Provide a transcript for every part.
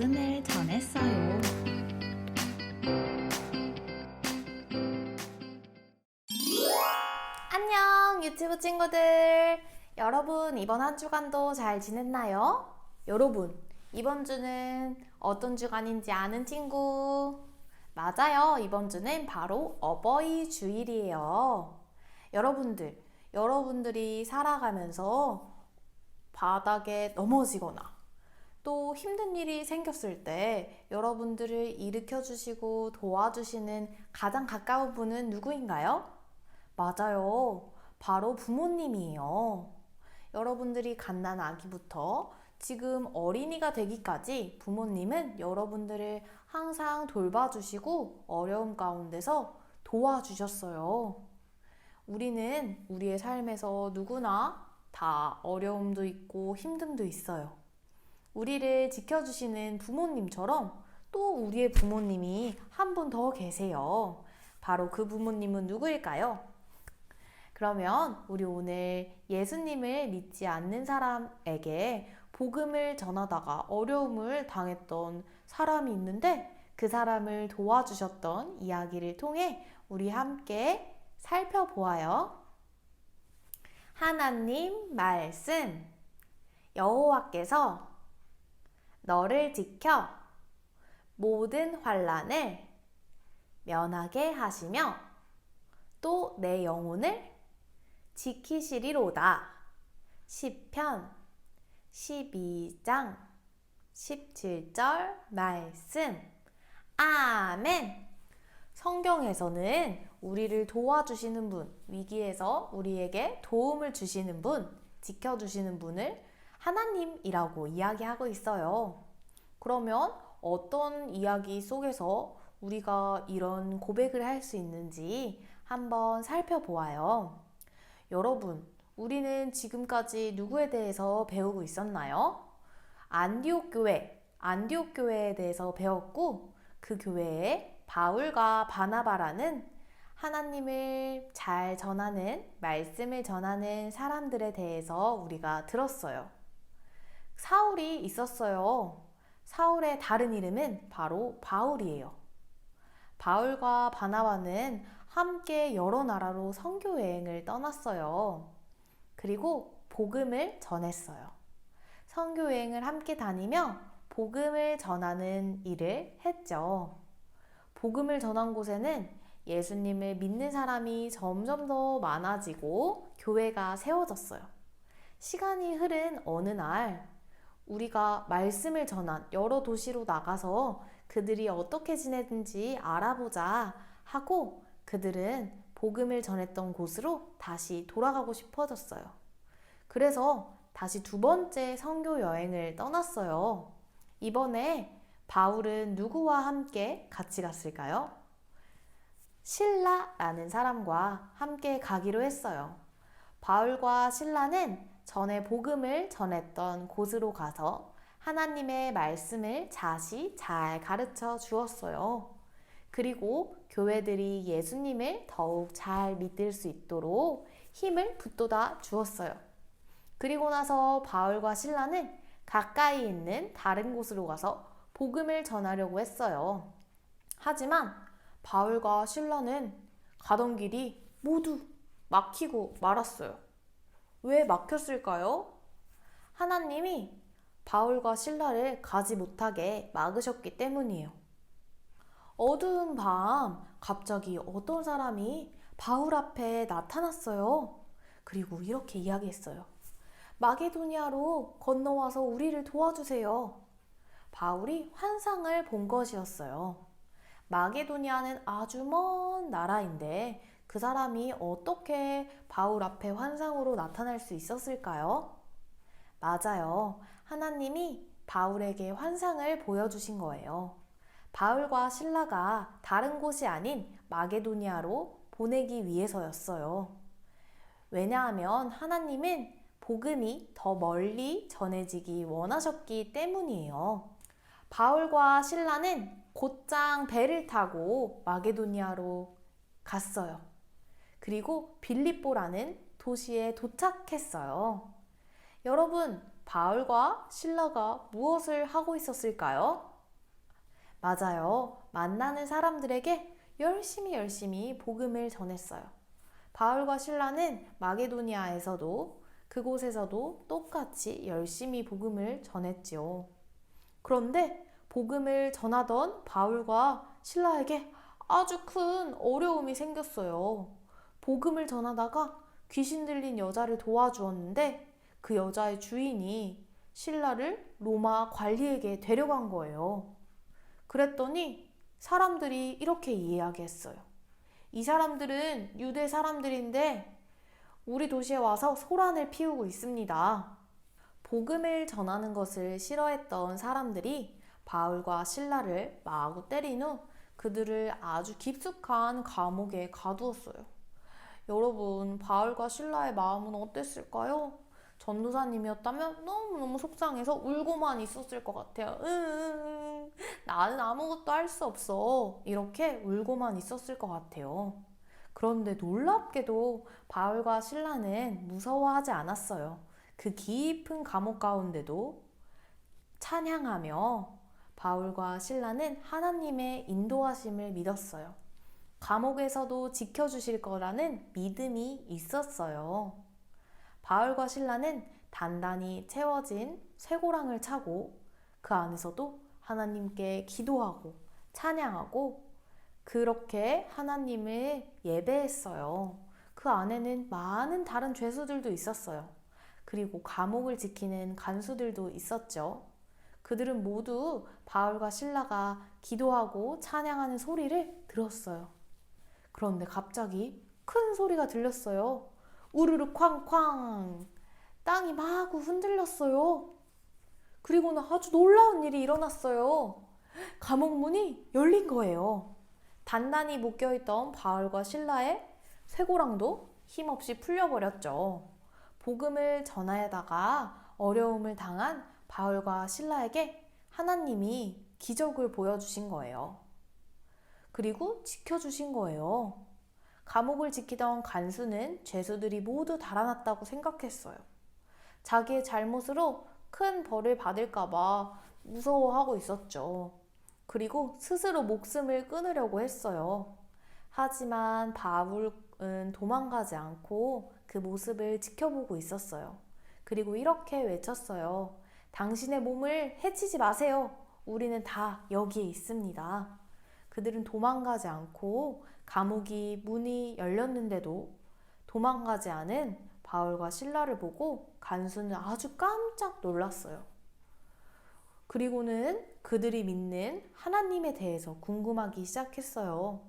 복음을 전했어요. 안녕 유튜브 친구들! 여러분 이번 한 주간도 잘 지냈나요? 여러분 이번 주는 어떤 주간인지 아는 친구? 맞아요, 이번 주는 바로 어버이 주일이에요. 여러분들이 살아가면서 바닥에 넘어지거나 또 힘든 일이 생겼을 때 여러분들을 일으켜 주시고 도와주시는 가장 가까운 분은 누구인가요? 맞아요. 바로 부모님이에요. 여러분들이 갓난 아기부터 지금 어린이가 되기까지 부모님은 여러분들을 항상 돌봐주시고 어려움 가운데서 도와주셨어요. 우리는 우리의 삶에서 누구나 다 어려움도 있고 힘듦도 있어요. 우리를 지켜주시는 부모님처럼 또 우리의 부모님이 한 분 더 계세요. 바로 그 부모님은 누구일까요? 그러면 우리 오늘 예수님을 믿지 않는 사람에게 복음을 전하다가 어려움을 당했던 사람이 있는데 그 사람을 도와주셨던 이야기를 통해 우리 함께 살펴보아요. 하나님 말씀. 여호와께서 너를 지켜 모든 환난을 면하게 하시며 또 내 영혼을 지키시리로다. 시편 12장 17절 말씀. 아멘. 성경에서는 우리를 도와주시는 분, 위기에서 우리에게 도움을 주시는 분, 지켜주시는 분을 하나님이라고 이야기하고 있어요. 그러면 어떤 이야기 속에서 우리가 이런 고백을 할 수 있는지 한번 살펴보아요. 여러분, 우리는 지금까지 누구에 대해서 배우고 있었나요? 안디옥 교회에 대해서 배웠고 그 교회에 바울과 바나바라는 하나님을 잘 전하는, 말씀을 전하는 사람들에 대해서 우리가 들었어요. 사울이 있었어요. 사울의 다른 이름은 바로 바울이에요. 바울과 바나바는 함께 여러 나라로 선교 여행을 떠났어요. 그리고 복음을 전했어요. 선교 여행을 함께 다니며 복음을 전하는 일을 했죠. 복음을 전한 곳에는 예수님을 믿는 사람이 점점 더 많아지고 교회가 세워졌어요. 시간이 흐른 어느 날 우리가 말씀을 전한 여러 도시로 나가서 그들이 어떻게 지내는지 알아보자 하고 그들은 복음을 전했던 곳으로 다시 돌아가고 싶어졌어요. 그래서 다시 두 번째 선교 여행을 떠났어요. 이번에 바울은 누구와 함께 같이 갔을까요? 실라라는 사람과 함께 가기로 했어요. 바울과 실라는 전에 복음을 전했던 곳으로 가서 하나님의 말씀을 다시 잘 가르쳐 주었어요. 그리고 교회들이 예수님을 더욱 잘 믿을 수 있도록 힘을 북돋아 주었어요. 그리고 나서 바울과 실라는 가까이 있는 다른 곳으로 가서 복음을 전하려고 했어요. 하지만 바울과 실라는 가던 길이 모두 막히고 말았어요. 왜 막혔을까요? 하나님이 바울과 실라를 가지 못하게 막으셨기 때문이에요. 어두운 밤 갑자기 어떤 사람이 바울 앞에 나타났어요. 그리고 이렇게 이야기했어요. 마게도니아로 건너와서 우리를 도와주세요. 바울이 환상을 본 것이었어요. 마게도니아는 아주 먼 나라인데 그 사람이 어떻게 바울 앞에 환상으로 나타날 수 있었을까요? 맞아요. 하나님이 바울에게 환상을 보여주신 거예요. 바울과 실라가 다른 곳이 아닌 마게도니아로 보내기 위해서였어요. 왜냐하면 하나님은 복음이 더 멀리 전해지기 원하셨기 때문이에요. 바울과 실라는 곧장 배를 타고 마게도니아로 갔어요. 그리고 빌립보라는 도시에 도착했어요. 여러분, 바울과 실라가 무엇을 하고 있었을까요? 맞아요. 만나는 사람들에게 열심히 복음을 전했어요. 바울과 실라는 마게도니아에서도 그곳에서도 똑같이 열심히 복음을 전했지요. 그런데 복음을 전하던 바울과 실라에게 아주 큰 어려움이 생겼어요. 복음을 전하다가 귀신 들린 여자를 도와주었는데 그 여자의 주인이 실라를 로마 관리에게 데려간 거예요. 그랬더니 사람들이 이렇게 이야기했어요. 이 사람들은 유대 사람들인데 우리 도시에 와서 소란을 피우고 있습니다. 복음을 전하는 것을 싫어했던 사람들이 바울과 실라를 마구 때린 후 그들을 아주 깊숙한 감옥에 가두었어요. 여러분, 바울과 실라의 마음은 어땠을까요? 전도사님이었다면 너무너무 속상해서 울고만 있었을 것 같아요. 나는 아무것도 할 수 없어. 이렇게 울고만 있었을 것 같아요. 그런데 놀랍게도 바울과 실라는 무서워하지 않았어요. 그 깊은 감옥 가운데도 찬양하며 바울과 실라는 하나님의 인도하심을 믿었어요. 감옥에서도 지켜주실 거라는 믿음이 있었어요. 바울과 실라는 단단히 채워진 쇠고랑을 차고 그 안에서도 하나님께 기도하고 찬양하고 그렇게 하나님을 예배했어요. 그 안에는 많은 다른 죄수들도 있었어요. 그리고 감옥을 지키는 간수들도 있었죠. 그들은 모두 바울과 실라가 기도하고 찬양하는 소리를 들었어요. 그런데 갑자기 큰 소리가 들렸어요. 우르르 쾅쾅. 땅이 마구 흔들렸어요. 그리고는 아주 놀라운 일이 일어났어요. 감옥 문이 열린 거예요. 단단히 묶여있던 바울과 실라의 쇠고랑도 힘없이 풀려버렸죠. 복음을 전하다가 어려움을 당한 바울과 실라에게 하나님이 기적을 보여주신 거예요. 그리고 지켜주신 거예요. 감옥을 지키던 간수는 죄수들이 모두 달아났다고 생각했어요. 자기의 잘못으로 큰 벌을 받을까봐 무서워하고 있었죠. 그리고 스스로 목숨을 끊으려고 했어요. 하지만 바울은 도망가지 않고 그 모습을 지켜보고 있었어요. 그리고 이렇게 외쳤어요. 당신의 몸을 해치지 마세요. 우리는 다 여기에 있습니다. 그들은 도망가지 않고 감옥이 문이 열렸는데도 도망가지 않은 바울과 실라를 보고 간수는 아주 깜짝 놀랐어요. 그리고는 그들이 믿는 하나님에 대해서 궁금하기 시작했어요.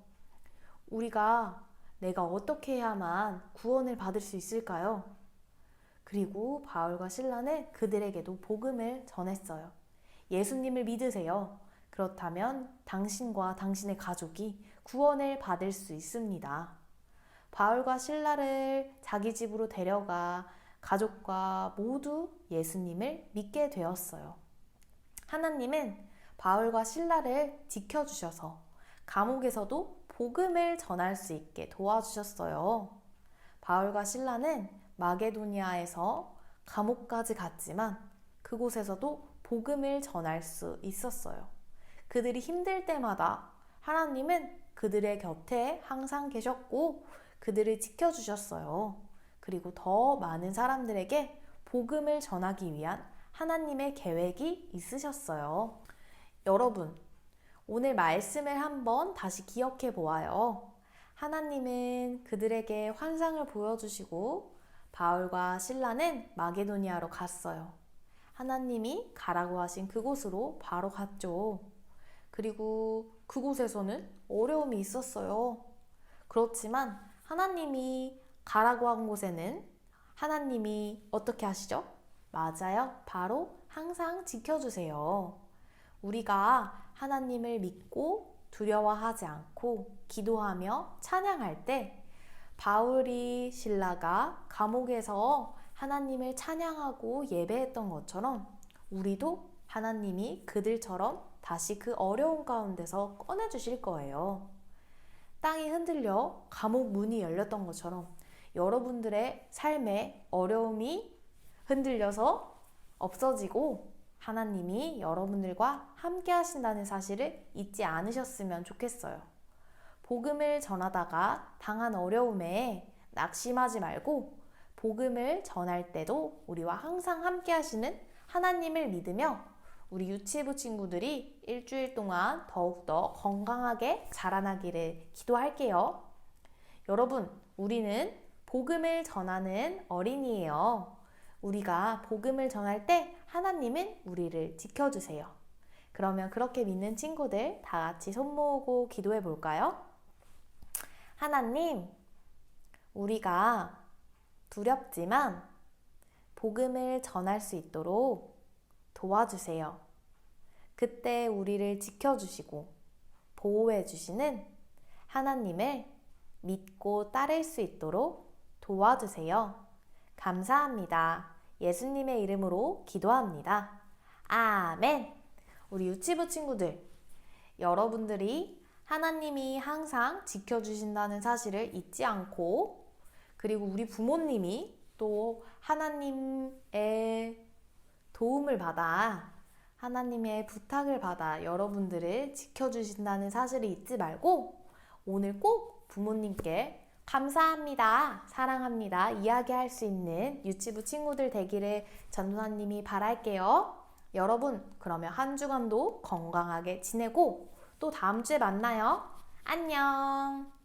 내가 어떻게 해야만 구원을 받을 수 있을까요? 그리고 바울과 실라는 그들에게도 복음을 전했어요. 예수님을 믿으세요. 그렇다면 당신과 당신의 가족이 구원을 받을 수 있습니다. 바울과 실라를 자기 집으로 데려가 가족과 모두 예수님을 믿게 되었어요. 하나님은 바울과 실라를 지켜주셔서 감옥에서도 복음을 전할 수 있게 도와주셨어요. 바울과 실라는 마게도니아에서 감옥까지 갔지만 그곳에서도 복음을 전할 수 있었어요. 그들이 힘들 때마다 하나님은 그들의 곁에 항상 계셨고 그들을 지켜주셨어요. 그리고 더 많은 사람들에게 복음을 전하기 위한 하나님의 계획이 있으셨어요. 여러분, 오늘 말씀을 한번 다시 기억해 보아요. 하나님은 그들에게 환상을 보여주시고 바울과 실라는 마게도니아로 갔어요. 하나님이 가라고 하신 그곳으로 바로 갔죠. 그리고 그곳에서는 어려움이 있었어요. 그렇지만 하나님이 가라고 한 곳에는 하나님이 어떻게 하시죠? 맞아요. 바로 항상 지켜주세요. 우리가 하나님을 믿고 두려워하지 않고 기도하며 찬양할 때 바울이 실라가 감옥에서 하나님을 찬양하고 예배했던 것처럼 우리도 하나님이 그들처럼 다시 그 어려운 가운데서 꺼내주실 거예요. 땅이 흔들려 감옥 문이 열렸던 것처럼 여러분들의 삶에 어려움이 흔들려서 없어지고 하나님이 여러분들과 함께 하신다는 사실을 잊지 않으셨으면 좋겠어요. 복음을 전하다가 당한 어려움에 낙심하지 말고 복음을 전할 때도 우리와 항상 함께 하시는 하나님을 믿으며 우리 유치부 친구들이 일주일 동안 더욱더 건강하게 자라나기를 기도할게요. 여러분, 우리는 복음을 전하는 어린이에요. 우리가 복음을 전할 때 하나님은 우리를 지켜주세요. 그러면 그렇게 믿는 친구들 다 같이 손 모으고 기도해 볼까요? 하나님, 우리가 두렵지만 복음을 전할 수 있도록 도와주세요. 그때 우리를 지켜주시고 보호해 주시는 하나님을 믿고 따를 수 있도록 도와주세요. 감사합니다. 예수님의 이름으로 기도합니다. 아멘. 우리 유치부 친구들, 여러분들이 하나님이 항상 지켜주신다는 사실을 잊지 않고, 그리고 우리 부모님이 또 하나님의 도움을 받아, 하나님의 부탁을 받아 여러분들을 지켜주신다는 사실을 잊지 말고 오늘 꼭 부모님께 감사합니다, 사랑합니다 이야기할 수 있는 유치부 친구들 되기를 전도사님이 바랄게요. 여러분, 그러면 한 주간도 건강하게 지내고 또 다음 주에 만나요. 안녕.